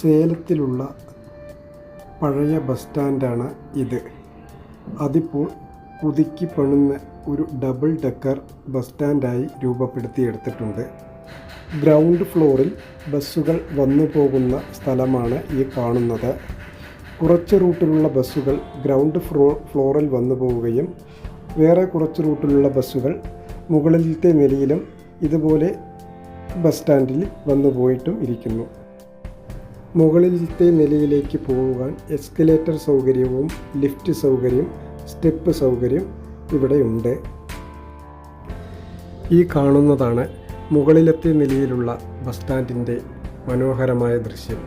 സേലത്തിലുള്ള പഴയ ബസ് സ്റ്റാൻഡാണ് ഇത്. അതിപ്പോൾ പുതുക്കി പണിന്ന ഒരു ഡബിൾ ഡെക്കർ ബസ് സ്റ്റാൻഡായി രൂപപ്പെടുത്തിയെടുത്തിട്ടുണ്ട്. ഗ്രൗണ്ട് ഫ്ലോറിൽ ബസ്സുകൾ വന്നു പോകുന്ന സ്ഥലമാണ് ഈ കാണുന്നത്. കുറച്ച് റൂട്ടിലുള്ള ബസ്സുകൾ ഗ്രൗണ്ട് ഫ്ലോറിൽ വന്നു പോവുകയും വേറെ കുറച്ച് റൂട്ടിലുള്ള ബസ്സുകൾ മുകളിലത്തെ നിലയിലും ഇതുപോലെ ബസ് സ്റ്റാൻഡിൽ വന്നു പോയിട്ടും ഇരിക്കുന്നു. മുകളിലത്തെ നിലയിലേക്ക് പോകാൻ എസ്കലേറ്റർ സൗകര്യവും ലിഫ്റ്റ് സൗകര്യം, സ്റ്റെപ്പ് സൗകര്യം ഇവിടെയുണ്ട്. ഈ കാണുന്നതാണ് മുകളിലത്തെ നിലയിലുള്ള ബസ് സ്റ്റാൻഡിൻ്റെ മനോഹരമായ ദൃശ്യം.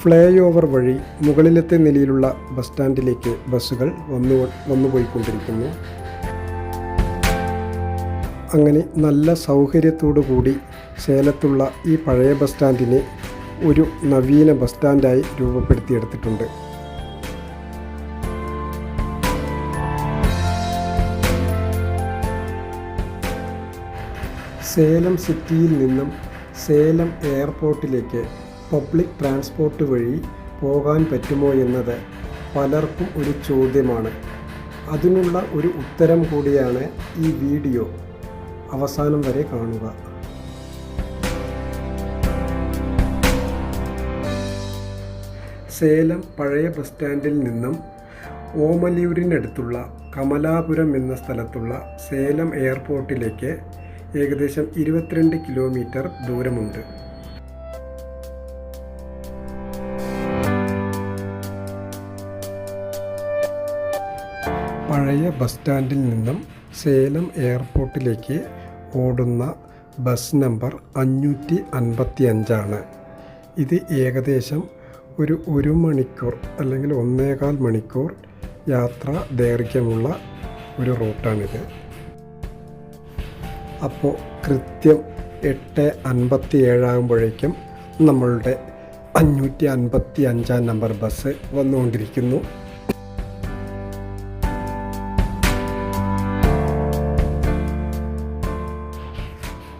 ഫ്ലൈ ഓവർ വഴി മുകളിലത്തെ നിലയിലുള്ള ബസ് സ്റ്റാൻഡിലേക്ക് ബസ്സുകൾ വന്നുപോയിക്കൊണ്ടിരിക്കുന്നു. അങ്ങനെ നല്ല സൗകര്യത്തോടു കൂടി സേലത്തുള്ള ഈ പഴയ ബസ് സ്റ്റാൻഡിനെ ഒരു നവീന ബസ് സ്റ്റാൻഡായി രൂപപ്പെടുത്തിയെടുത്തിട്ടുണ്ട്. സേലം സിറ്റിയിൽ നിന്നും സേലം എയർപോർട്ടിലേക്ക് പബ്ലിക് ട്രാൻസ്പോർട്ട് വഴി പോകാൻ പറ്റുമോ എന്നത് പലർക്കും ഒരു ചോദ്യമാണ്. അതിനുള്ള ഒരു ഉത്തരം കൂടിയാണ് ഈ വീഡിയോ. അവസാനം വരെ കാണുക. സേലം പഴയ ബസ് സ്റ്റാൻഡിൽ നിന്നും ഓമലൂരിനടുത്തുള്ള കമലാപുരം എന്ന സ്ഥലത്തുള്ള സേലം എയർപോർട്ടിലേക്ക് ഏകദേശം 22 കിലോമീറ്റർ ദൂരമുണ്ട്. പഴയ ബസ് സ്റ്റാൻഡിൽ നിന്നും സേലം എയർപോർട്ടിലേക്ക് ഓടുന്ന ബസ് നമ്പർ 555 ഇത് ഏകദേശം ഒരു മണിക്കൂർ അല്ലെങ്കിൽ 1.25 മണിക്കൂർ യാത്ര ദൈർഘ്യമുള്ള ഒരു റൂട്ടാണിത്. അപ്പോൾ കൃത്യം 8:57 ആകുമ്പോഴേക്കും നമ്മളുടെ 555 നമ്പർ ബസ് വന്നുകൊണ്ടിരിക്കുന്നു.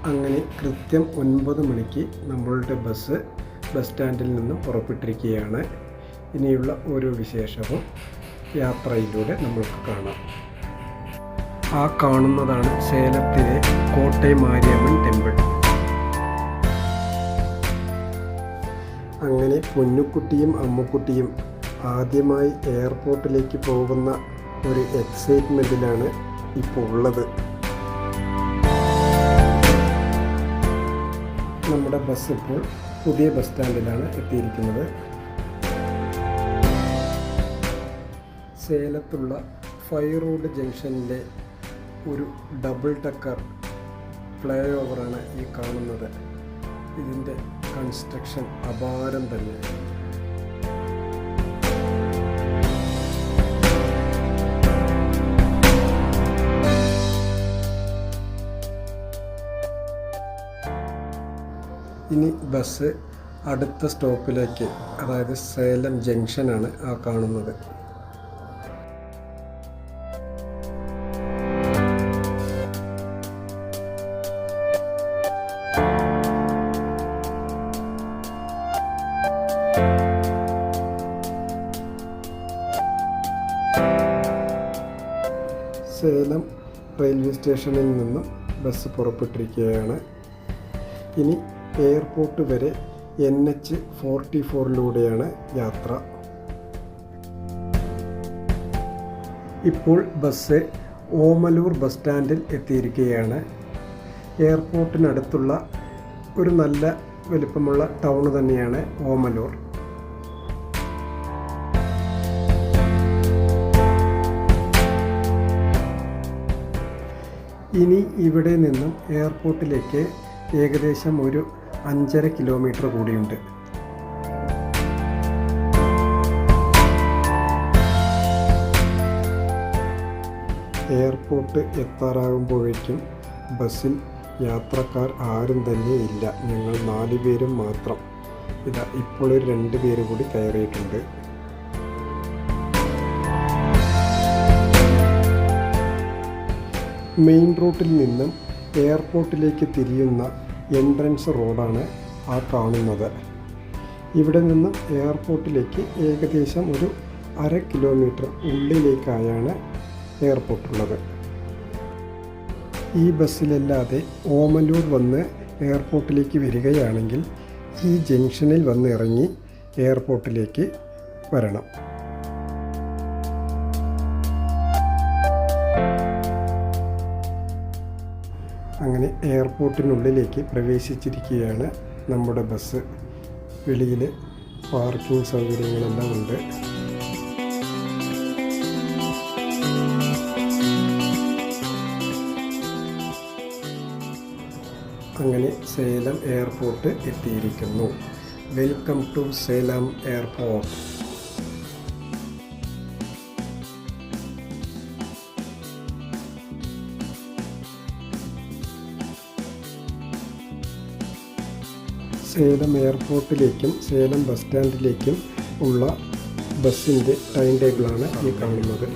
അങ്ങനെ കൃത്യം 9 മണിക്ക് നമ്മളുടെ ബസ് സ്റ്റാൻഡിൽ നിന്നും പുറപ്പെട്ടിരിക്കുകയാണ്. ഇനിയുള്ള ഓരോ വിശേഷവും യാത്രയിലൂടെ നമ്മൾക്ക് കാണാം. ആ കാണുന്നതാണ് സേലത്തിലെ കോട്ടയം മാരിയമ്മൻ ടെമ്പിൾ. അങ്ങനെ പൊന്നുക്കുട്ടിയും അമ്മുക്കുട്ടിയും ആദ്യമായി എയർപോർട്ടിലേക്ക് പോകുന്ന ഒരു എക്സൈറ്റ്മെൻറ്റിലാണ് ഇപ്പോൾ ഉള്ളത്. നമ്മുടെ ബസ് ഇപ്പോൾ പുതിയ ബസ് സ്റ്റാൻഡിലാണ് എത്തിയിരിക്കുന്നത്. സേലത്തുള്ള ഫൈ റോഡ് ജംഗ്ഷനിലെ ഒരു ഡബിൾ ഡെക്കർ ഫ്ലൈ ഓവറാണ് ഈ കാണുന്നത്. ഇതിൻ്റെ കൺസ്ട്രക്ഷൻ അപാരം തന്നെ. ഇനി ബസ് അടുത്ത സ്റ്റോപ്പിലേക്ക്, അതായത് സേലം ജംഗ്ഷനാണ് ആ കാണുന്നത്. സേലം റെയിൽവേ സ്റ്റേഷനിൽ നിന്നും ബസ് പുറപ്പെട്ടിരിക്കുകയാണ്. ഇനി എയർപോർട്ട് വരെ NH44 യാത്ര. ഇപ്പോൾ ബസ് ഓമലൂർ ബസ് സ്റ്റാൻഡിൽ എത്തിയിരിക്കുകയാണ്. എയർപോർട്ടിനടുത്തുള്ള ഒരു നല്ല വലിപ്പമുള്ള ടൗൺ തന്നെയാണ് ഓമലൂർ. ഇനി ഇവിടെ നിന്നും എയർപോർട്ടിലേക്ക് ഏകദേശം ഒരു 5.5 കിലോമീറ്റർ കൂടിയുണ്ട്. എയർപോർട്ട് എത്താറാകുമ്പോഴേക്കും ബസ്സിൽ യാത്രക്കാർ ആരും തന്നെ ഇല്ല. ഞങ്ങൾ 4 പേരും മാത്രം. ഇതാ ഇപ്പോൾ 2 പേര് കൂടി കയറിയിട്ടുണ്ട്. മെയിൻ റൂട്ടിൽ നിന്നും എയർപോർട്ടിലേക്ക് തിരിയുന്ന എൻട്രൻസ് റോഡാണ് ആ കാണുന്നത്. ഇവിടെ നിന്നും എയർപോർട്ടിലേക്ക് ഏകദേശം ഒരു 1/2 കിലോമീറ്റർ ഉള്ളിലേക്കായാണ് എയർപോർട്ടുള്ളത്. ഈ ബസ്സിലല്ലാതെ ഓമലൂർ വന്ന് എയർപോർട്ടിലേക്ക് വരികയാണെങ്കിൽ ഈ ജംഗ്ഷനിൽ വന്ന് ഇറങ്ങി എയർപോർട്ടിലേക്ക് വരണം. അങ്ങനെ എയർപോർട്ടിനുള്ളിലേക്ക് പ്രവേശിച്ചിരിക്കുകയാണ് നമ്മുടെ ബസ്. വെളിയിൽ പാർക്കിംഗ് സൗകര്യങ്ങളെല്ലാം ഉണ്ട്. അങ്ങനെ സേലം എയർപോർട്ട് എത്തിയിരിക്കുന്നു. Welcome to Salem airport. Salem എയർപോർട്ടിലേക്കും സേലം ബസ് സ്റ്റാൻഡിലേക്കും ഉള്ള ബസ്സിൻ്റെ ടൈം ടേബിളാണ് ഈ കാണുന്നത്.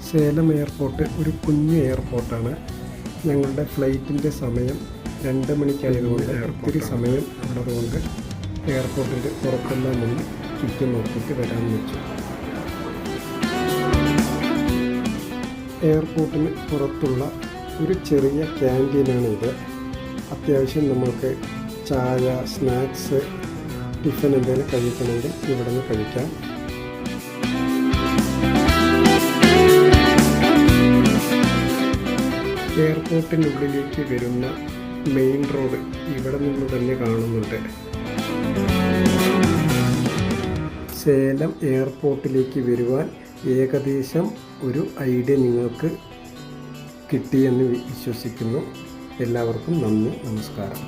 സേലം എയർപോർട്ട് ഒരു കുഞ്ഞു എയർപോർട്ടാണ്. ഞങ്ങളുടെ ഫ്ലൈറ്റിൻ്റെ സമയം 2 മണിക്കായതുകൊണ്ട് ഒത്തിരി സമയം ഉള്ളതുകൊണ്ട് എയർപോർട്ടിൻ്റെ പുറത്തെല്ലാം ഒന്ന് ചുറ്റും നോക്കിയിട്ട് വരാമെന്ന് വെച്ചു. എയർപോർട്ടിന് പുറത്തുള്ള ഒരു ചെറിയ ക്യാൻറ്റീനാണിത്. അത്യാവശ്യം നമുക്ക് ചായ, സ്നാക്സ്, ടിഫിൻ എന്തെങ്കിലും കഴിക്കണമെങ്കിൽ ഇവിടെ നിന്ന് കഴിക്കാം. എയർപോർട്ടിനുള്ളിലേക്ക് വരുന്ന മെയിൻ റോഡ് ഇവിടെ നിന്ന് തന്നെ കാണുന്നുണ്ട്. സേലം എയർപോർട്ടിലേക്ക് വരുവാൻ ഏകദേശം ഒരു ഐഡിയ നിങ്ങൾക്ക് കിട്ടിയെന്ന് വിശ്വസിക്കുന്നു. എല്ലാവർക്കും നന്ദി, നമസ്കാരം.